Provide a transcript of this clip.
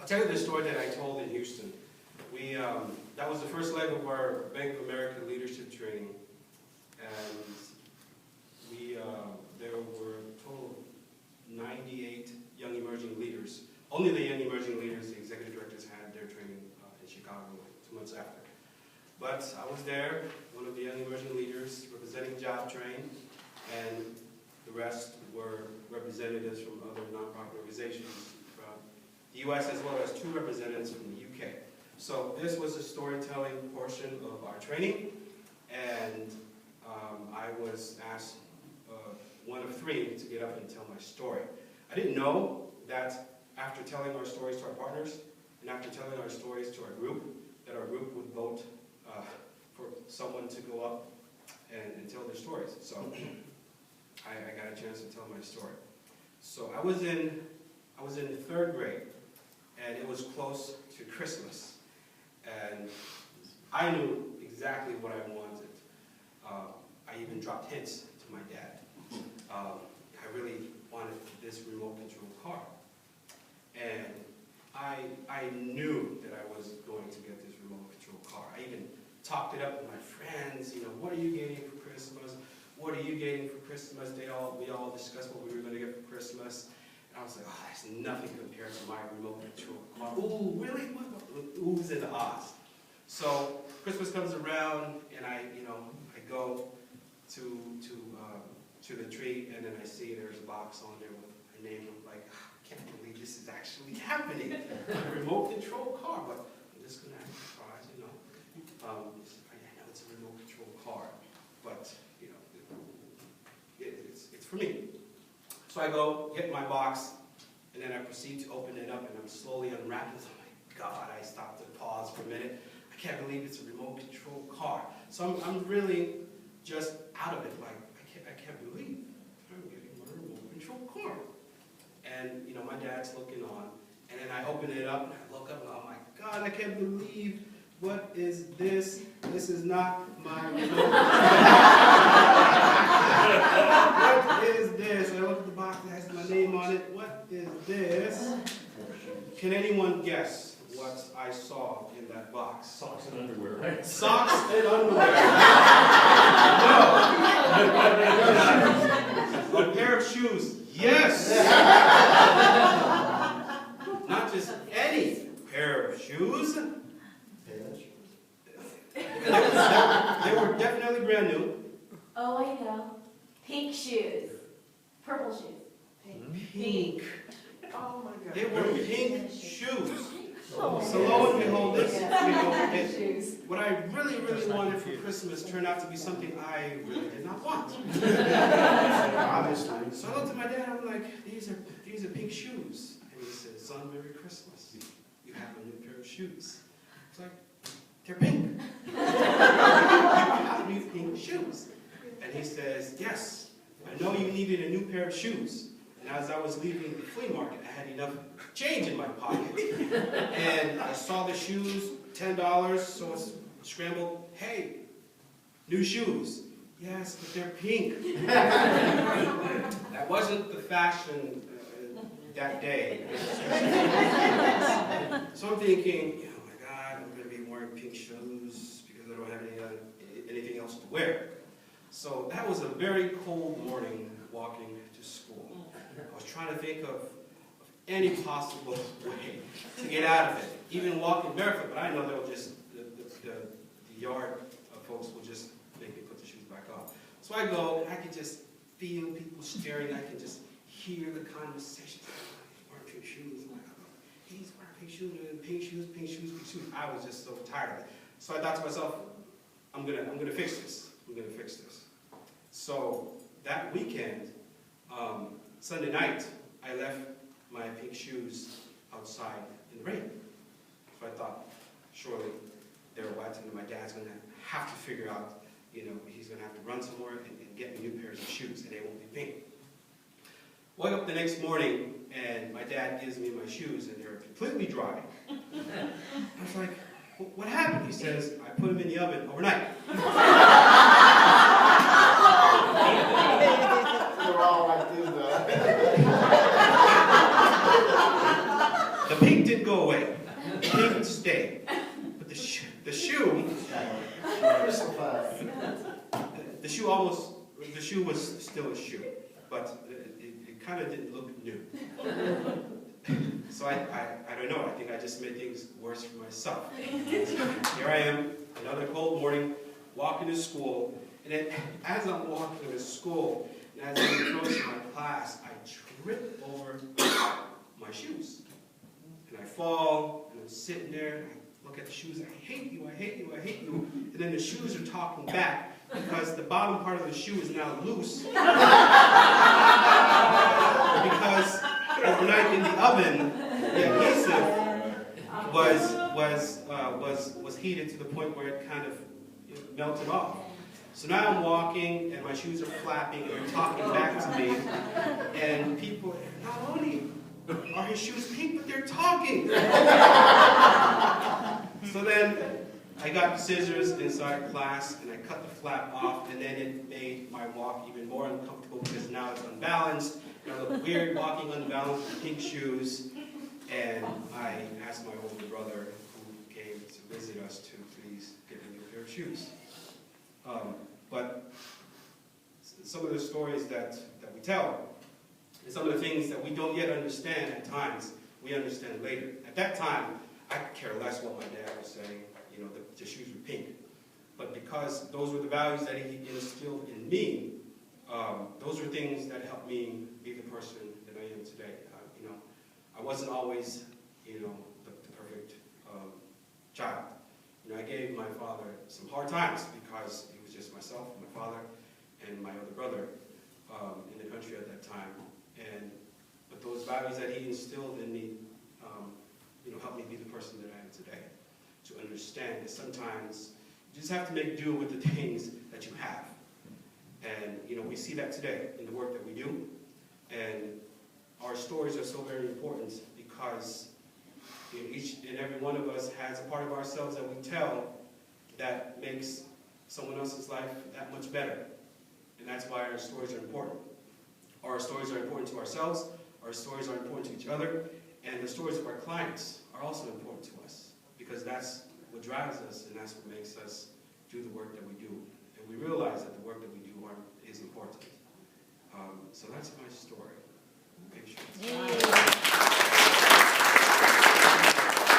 I'll tell you the story that I told in Houston. That was the first leg of our Bank of America leadership training, and there were a total of 98 young emerging leaders. Only the young emerging leaders, the executive directors, had their training in Chicago 2 months after. But I was there, one of the young emerging leaders, representing JobTrain, and the rest were representatives from other nonprofit organizations from the U.S. as well as 2 representatives from the U.K. So this was a storytelling portion of our training, and I was asked, one of 3, to get up and tell my story. I didn't know that after telling our stories to our partners, and after telling our stories to our group, that our group would vote for someone to go up and tell their stories. So I got a chance to tell my story. So I was in 3rd grade, and it was close to Christmas, and I knew exactly what I wanted. I even dropped hints to my dad. I really wanted this remote control car, and I knew that I was going to get this remote control car. I even talked it up with my friends. You know, what are you getting for Christmas? What are you getting for Christmas? We all discussed what we were going to get for Christmas. And I was like, oh, that's nothing compared to my remote control car. Ooh, really? What? Oohs and ahs. So Christmas comes around, and I go to the tree, and then I see there's a box on there with a name. I'm like, I can't believe this is actually happening. A remote control car, but I'm just going to have to try, you know. I know it's a remote control car, but you know, it's for me. So I go get my box, and then I proceed to open it up, and I'm slowly unwrapping it. Oh my God! I stopped to pause for a minute. I can't believe it's a remote control car. So I'm really just out of it. Like I can't believe I'm getting a remote control car. And you know, my dad's looking on, and then I open it up, and I look up, and oh my God! I can't believe. What is this? This is not my remote. What is this? I look at the box that has my name on it. What is this? Can anyone guess what I saw in that box? Socks and underwear, right? Socks and underwear. No. A pair of shoes. Yes. Not just any pair of shoes. They were definitely brand new. Oh, I know. Pink shoes. Purple shoes. Pink. Oh my God. They were pink shoes. Oh, So lo and behold, this, shoes. what I really, really wanted for Christmas turned out to be something I really did not want. Obviously. So I looked at my dad and I'm like, these are pink shoes. And he said, son, Merry Christmas. You have a new pair of shoes. It's like, they're pink. You have new pink shoes. And he says, yes, I know you needed a new pair of shoes. And as I was leaving the flea market, I had enough change in my pocket. And I saw the shoes, $10, so I scrambled, hey, new shoes. Yes, but they're pink. That wasn't the fashion that day. So I'm thinking, oh my God, I'm going to be wearing pink shoes because I don't have anything else to wear. So that was a very cold morning walking to school. I was trying to think of any possible way to get out of it, even walking barefoot, but I know they'll just, the yard folks will just make me put the shoes back on. So I go, and I can just feel people staring, I can just hear the conversation. Wearing pink shoes, I'm like, oh, he's wearing pink shoes, pink shoes, pink shoes, pink shoes. I was just so tired of it. So I thought to myself, I'm gonna fix this. I'm gonna fix this. So that weekend, Sunday night, I left my pink shoes outside in the rain. So I thought, surely they're wet, and my dad's gonna have to figure out, you know, he's gonna have to run somewhere and get me new pairs of shoes, and they won't be pink. Woke up the next morning, and my dad gives me my shoes, and they're completely dry. I was like, what happened? He says, I put them in the oven overnight. We're all like this, though. The pink didn't go away. the shoe was still a shoe, but it kind of didn't look new. So I don't know, I think I just made things worse for myself. Here I am, another cold morning, walking to school, and then as I'm walking to school, and as I'm approaching my class, I trip over my shoes. And I fall, and I'm sitting there, and I look at the shoes, I hate you, I hate you, I hate you. And then the shoes are talking back because the bottom part of the shoe is now loose. Because overnight in the oven, the adhesive was heated to the point where it kind of melted off. So now I'm walking, and my shoes are flapping, and they're talking back to me. And people, not only are his shoes pink, but they're talking. So then I got scissors inside class, and I cut the flap off, and then it made my walk even more uncomfortable because now it's unbalanced. And I look weird walking unbalanced with pink shoes. And I asked my older brother, who came to visit us, to please give me a pair of shoes. But some of the stories that we tell, and some of the things that we don't yet understand at times, we understand later. At that time, I could care less what my dad was saying. You know, the shoes were pink. But because those were the values that he instilled in me, those were things that helped me be the person that I am today. You know, I wasn't always, you know, the perfect child. You know, I gave my father some hard times because it was just myself, my father, and my other brother in the country at that time. But those values that he instilled in me, you know, helped me be the person that I am today. To understand that sometimes you just have to make do with the things that you have. And, you know, we see that today in the work that we do. And our stories are so very important because, you know, each and every one of us has a part of ourselves that we tell that makes someone else's life that much better. And that's why our stories are important. Our stories are important to ourselves, our stories are important to each other, and the stories of our clients are also important to us because that's what drives us and that's what makes us do the work that we do. And we realize that the work that we do is important. So that's my story. Big shout.